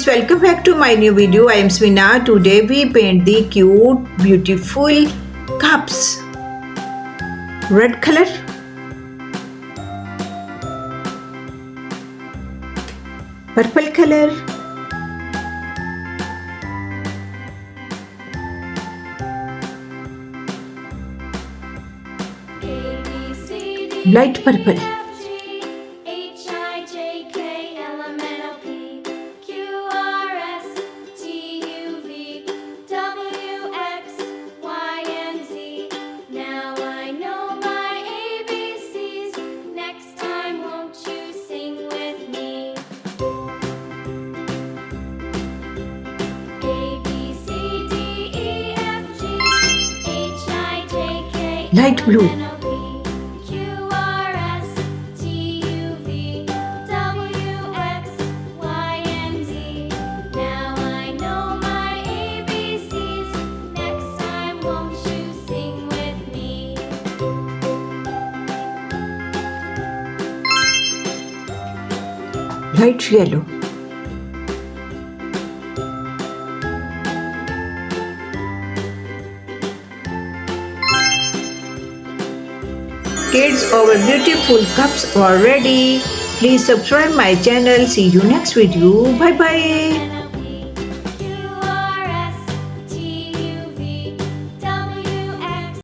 guys, welcome back to my new video. I am Samina. Today we paint the cute, beautiful cups. Red color, purple color, light purple, light blue, light yellow, kids, our beautiful cups are ready. Please subscribe my channel. See you next video. Bye bye.